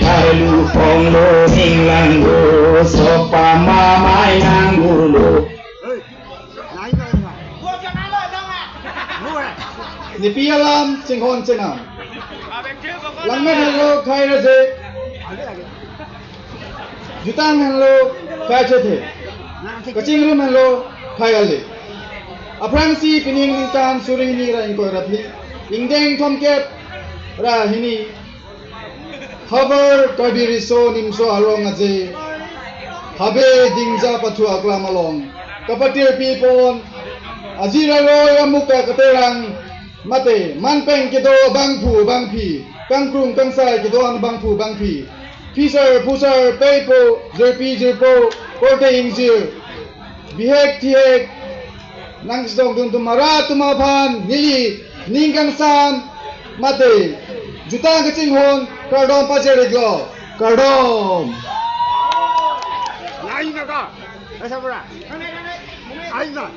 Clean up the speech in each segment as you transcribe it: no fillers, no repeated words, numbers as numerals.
Kalu ponglo inglango sopa mamai nanggulo. Ni pialam singhon senam. Langmet hello khai raje. Jutang hello khai chethe. Kaching room hello khai ale. Aprangsi pining ningkan suring ni ra ingkoi rapi. Ingdeng tomket ra hini. Haber kabiriso nimso arong aje. Habe dingja patu aklam along. Kapatir pipon. Azira roy amuka katerang. Mate manpeng kido bangpu bangpi. Kangkrung kangsai kido an bangpu bangpi. Pisar pusar peipo jerpi jerpo porte ingzir. Bihek tiek. Nangsdong dun tumara tumapan nili ningkang sam mate. Jutang kecing hon kardom pajere glo. Kardom.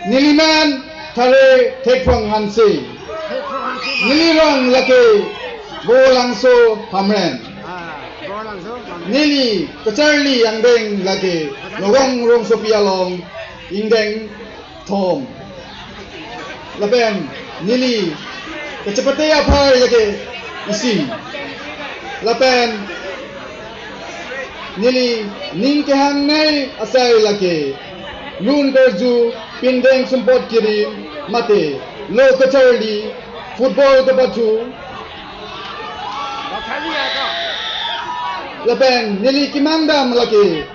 Niliman thare thekpang hansi. Nilirong lake bolangso hamren. Nili kecharli angdeng lake logong rong sopialong ingdeng thom. Lapen nili kecepatan apa lake isi. Lapen nili ning kehang nai asai lake lun kerju pindeng sumpot kiri mate lo kecharli football kepatu. Lapen nili kimandam lake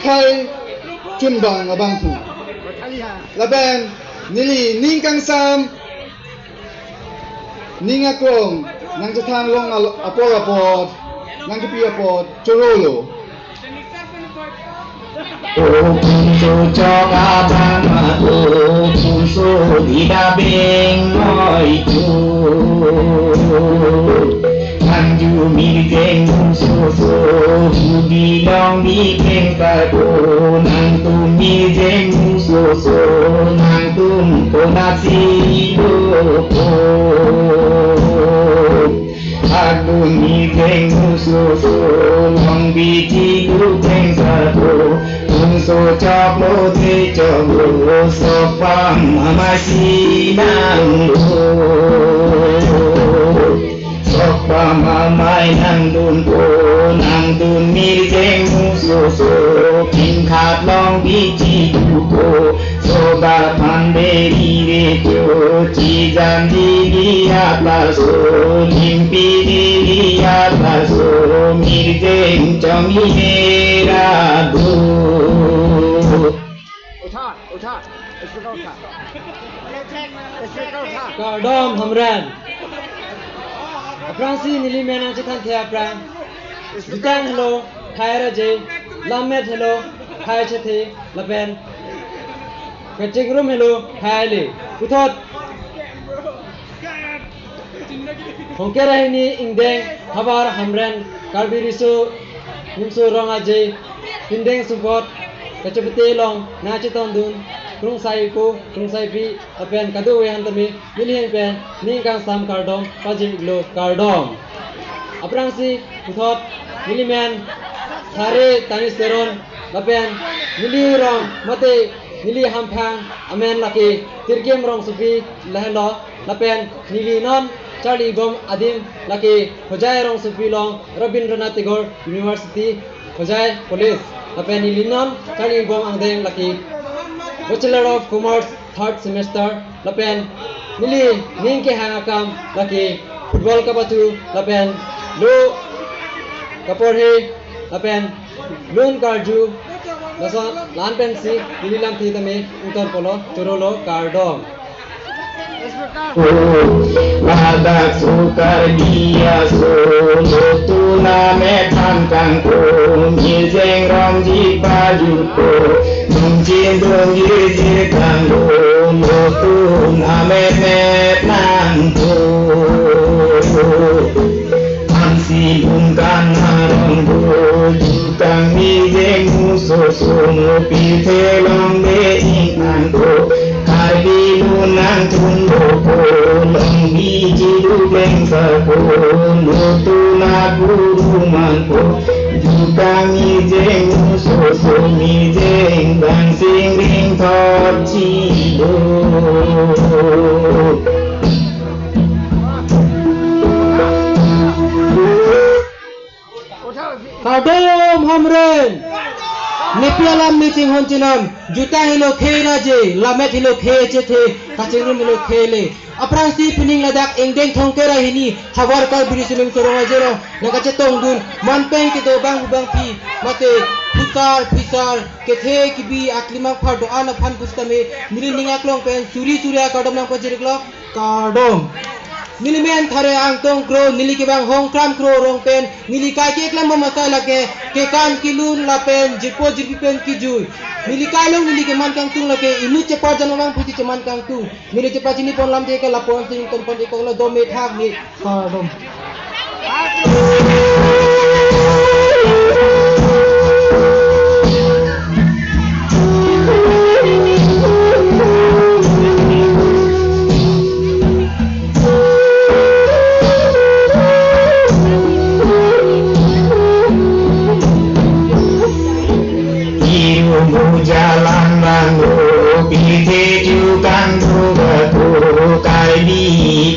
kai chunbang abangpu. Lapen nili ningkang sam ningakrong nang jatang long apor apot nang kepi apot corolo. Punso chok abang matu punso didabing noi tu. Anju mirjeng punso so budi dong bikeng kado nang tu mirjeng punso so nang tum konasi doko. Aku mirjeng punso so long biji kuteng satu. Punso chok lo te chok lo sopa mama sinang lo. Sopa mamai nang dun po nang dun mirjeng muso so pingkat long biji duko soba panderi rejo cizam di atas so mimpi di atas so mirjeng comi ragu. Kardom hamran. Aprangsi nili mena chithan the aprang. Jutang hello khaira je. Lamet hello khai chethe lapen. Kaching room hello khaile. Uthot. Hongkera ini ingdeng habar hamran karbirisu nimsu rong aje. Pindeng support kachapete long na chiton dun. Krung sai ko krung sai pi apen kadu we han tami nili pen ning kang sam kardom pajing glo kardom. Aprangsi uthot nili men thare tamis teron lapen nili rong mate nili hamphang amen laki tirkem rong supi lahlo lapen nili non Charlie Bom Adim laki hojai rong supi long Rabindranath Tagore University hojai police lapen nili non Charlie Bom angdeng laki Bachelor of Commerce 3rd semester lapen nili ning ke hangakam laki football kapatu lapen lo kaporhe lapen lun karju lasa lan pensi nili lam thi tame utar polo chorolo kardom. Lada sukar dia solo tuna metan kangko mirjeng rom ji baju ko mungkin dong ji kangko tuna metan ko ansi bungkan harong ko jutang mirjeng muso somo pite long de ingkangko Karbi lunang tundo ko long biji duge bakun Mutuna guru manpo Juga mijeng susu mijeng Dan sing ring thot chido Kadom hamren Nepialam meeting hontinam juta hilo khena je lamet hilo khe chethe kachingrum hilo khele aprang si pining ladak engdeng thongkera hini hawar kal birisulung soronga jero nagache tongdun manpeng ke do bang pi mate putar pisar ke the kibi aklimang phardo ana phan pustame miri ningaklong pen suri surya kadom nang pajiriklo kadom Nilimen thare ang tong kro nili ke bang hong kram kro rong pen nili kai ke klam masai lake ke kan kilun la pen jipo jipi pen ki jui nili kai long nili ke man kang tung lake inu cepat jan orang puti ceman kang tung nili cepat sini pon lam te ke lapon ting ton pon ko la do me thak ni kadom jalan bangu pite jukan batu kai di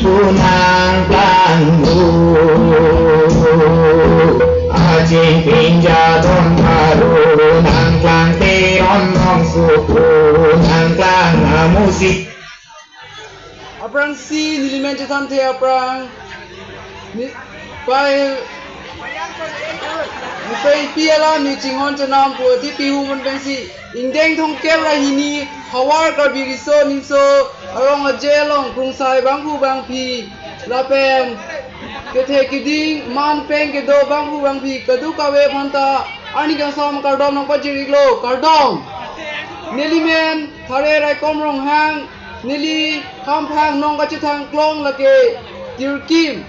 punang plangu ajeng pinja don baru nang klang teron nong suku nang klang musik aprang si nilimen chetam the aprang ni pai Mufay piala ni chingon chanam po ti pihu mon bensi indeng thong kel la hini hawar ka biriso nimso arong ajelong krung sai banghu bang phi la pen ke the kiding man pen ke do banghu bang phi kadu ka we phanta ani ka som ka dom nong pa jiriglo kardom nelimen thare rai komrong hang nili kham phang nong ka chithang klong la ke tirkim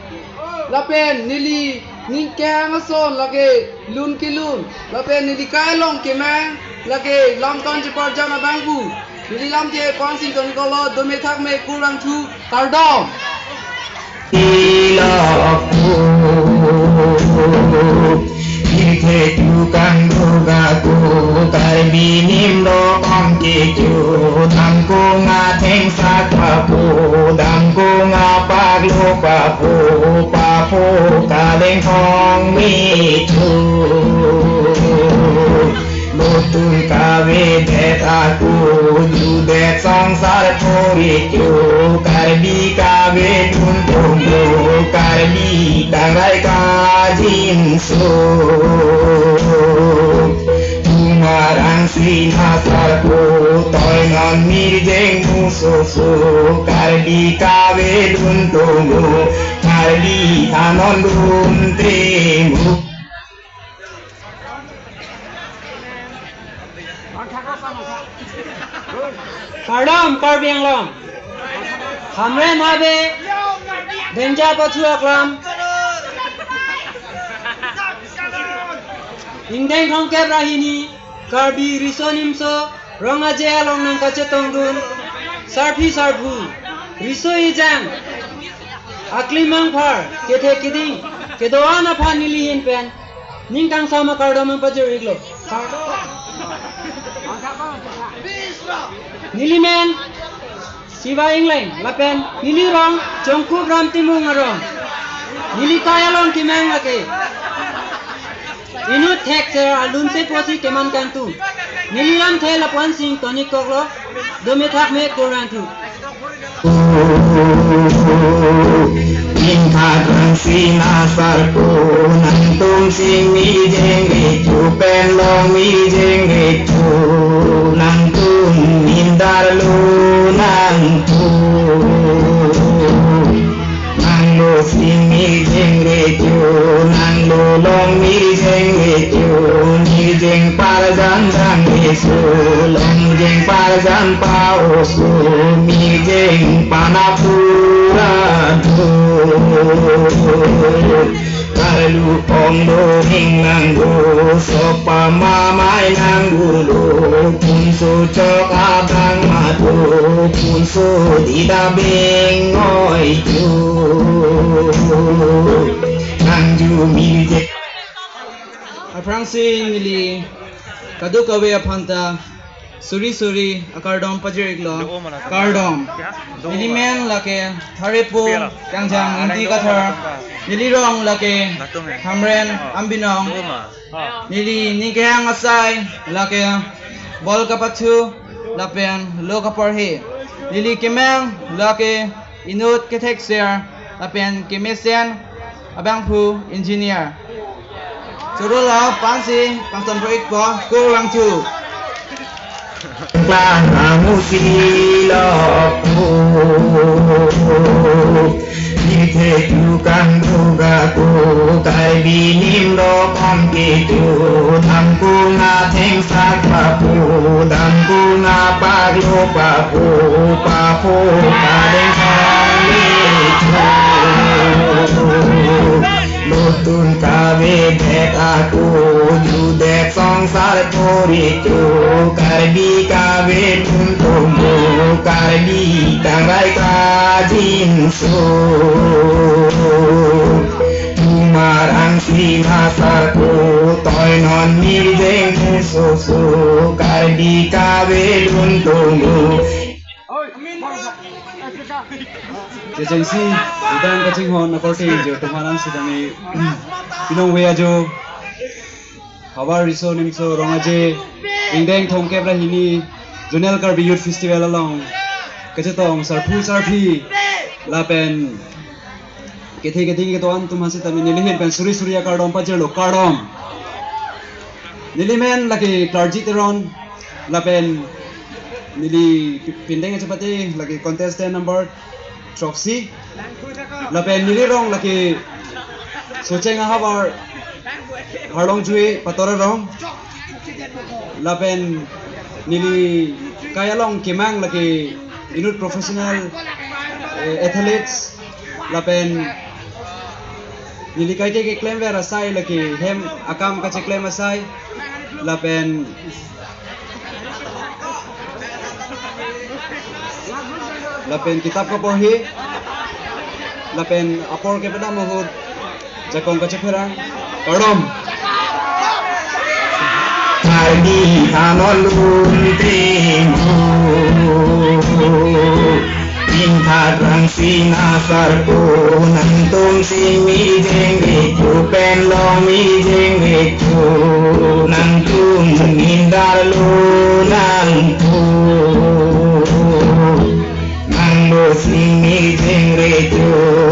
la pen nili ning kang son lage lun kilun lape nili kai long ke mang lage lam ton je par jana bangbu nili lam je kon sing ton ko lo do me thak me kurang thu kardom ilaku ite tukang dugaku karbinim do kom keju damku ngateng sakapu damku ngapaglu papu papu kaleng hong mitu lutun kawe det aku judet sangsar puriku karbi kawe tuntung karbi tangrai kajin su tumarang sinasarku toy non mirjeng mususu karbi kawe tuntung karbi tanon duntrimu Kadam karbiang long hamre nabe denja pachuak lam ingdeng thong kep rahini karbi risonimso ronga je along nang kache tongrun sarphi sarbu riso ijang aklimang phar kethe kiding kedoana phanili hin pen ningkang sama kardom pajiriglo Nilimen Siva England lapen nili rong jongku ram timung rong nili kaya long kimang lake inu thek ser alun te posi keman kantu nili ram the lapan sing tonik koklo dome thak me koran tu Inhadang sinasarku nantung sing mijeng itu pelong mijeng itu nantung mindar lu nantung nanglo sing mijeng itu nanglo long mijeng itu mijeng parjan dang isu long mijeng parjan pausu mijeng panapura Kalu ondo hinganggo sopa mamai nanggulu punso cok abang matu punso didabing oiku nang ju mi jeng Aprangsi nili kadu kawe aphanta suri suri akardom pajiriglo kardom nilimen lake tharepu kangjang inti kathar nilirong lake hamren ambinong nili nikyang asai lake bol kapathu lapen lo kaparhi nili kemang lake inut kethek ser lapen kemesian abangphu engineer Surula pansi pangsam proyek ko kurang cu. Planamu silaku Ditejukan dugaku Kai binim lo pamkitu Damku ngateng sakpapu Damku ngapaglo papu Papu kadeng sangitu Lutun kawe dek aku Judek songsar koriku Karbi kawe tuntumu Karbi tangrai kajinsu Tumarang sinasaku Toy non mirjeng susu Karbi kawe tuntumu Jejengsi idan kaching hon akorte jo tumaran sidami pinong wea jo habar riso nimso rongaje ingdeng thongke brahini Junel Karbi Youth Festival along kachetong sarphi lapen kethi ke toan tumhasi tami nilihin pen suri akardom pajelo kardom nilimen laki clergy teron lapen nili pindeng chapati laki contestant number Troxy lapen nilirong laki sochenga habar harlong jui patora rong lapen nili kayalong kimang laki inut professional athletes lapen nili kaite ke claim vera sai laki hem akam ka claim asai lapen lapen kitab ko porhi lapen apor ke pada mohud jakong ka chepherang kardom Karbi anon luntimu Intarang sinasarku Nantum simi jengriku Penlong mi jengriku Nantum nindar lunangku Nanglo simi jengriku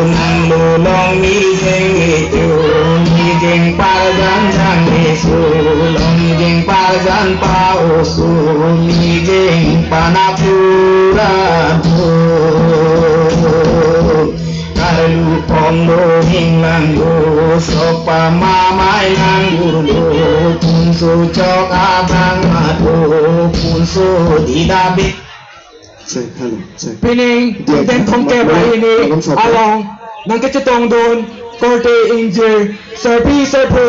Nanglo long mi jengriku Mi jeng pargan jang mesu Long jeng pargan pausu Mi jeng panapura Kalu pongdo hinglango Sopa mamai nanggulo Punso cok abang ado Punso didabik Pining den thongke brahini along nang kachetong don korte injir serpu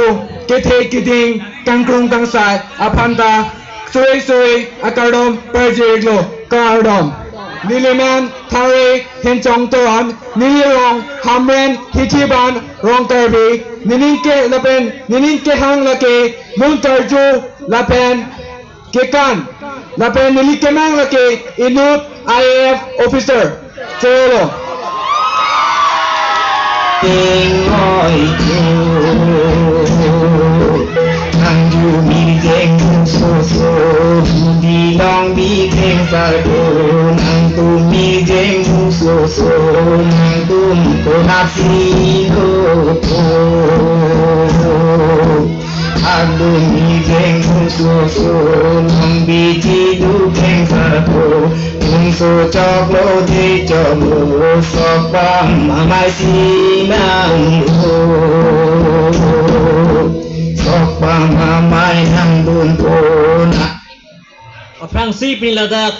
kethe kiding kangkrung kangsai aphanta suri akardom perjeglo kardom niliman thare henchong toan nilirong hamren hichiban rong karbi nininke lapen nininke hang lake muntarju lapen kekan lapen nilikemang lake inut IAF officer Cholo Ngồi chu Nang ju mi jeng so Di long bi keng sarko Nang tu mi jeng so Nang tu ko nasi ko Adu mi jeng so Nang bi ji du keng sarko Unso choklo di chomo Sopam mamai sinang Sopam mamai nang dun pona Aprangsi piniladak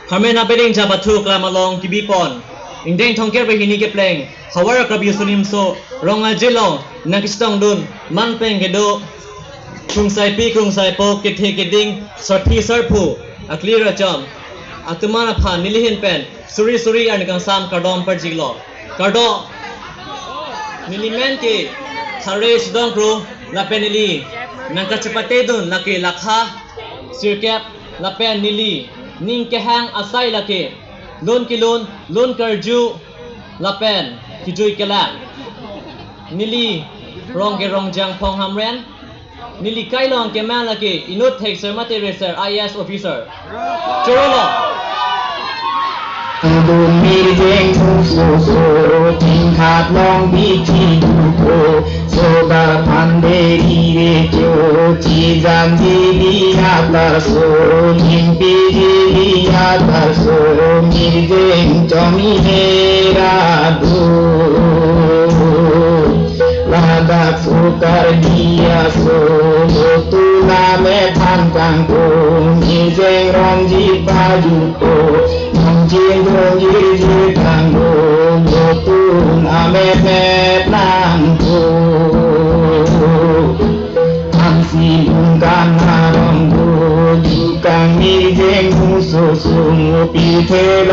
Harmen apeling jabatu klamalong tibipon Indeng thongker bahini ke pleng Hawar krabi sunimso Ronga jelo nakistong dun Manpeng gedo Krungsai po kethe keding Sarthi sarpu Aklira jam Atumana phan nilihin pen suri an kang sam kardom perjiglo kardo milimen ke thare sudong kru la penili nang kachapate dun la ke lakha sirkep la pen nili ning ke hang asai la ke lon kilon lon karju la pen kijui kela nili rong ke rong jang phong hamren nili kai long ke man la ke inut thek sermate reser IS officer choroloดูมีเจงทุโซโซทิ้งขาดลองบีที่ดูโกโซดาพันเดรีเวโจจีจันจีลีอาตาโซนิมปีจีลีอาตาโซมีเจงจอมีเฮราดูลาดาสุการดีอาโซโลตุลาเมพันจังโกมีเจงรองจีปาจุโตJing dong jing jing kang dong lotun ame met nang ko am si bung kan harong do ju kang mi jing mu so so pi the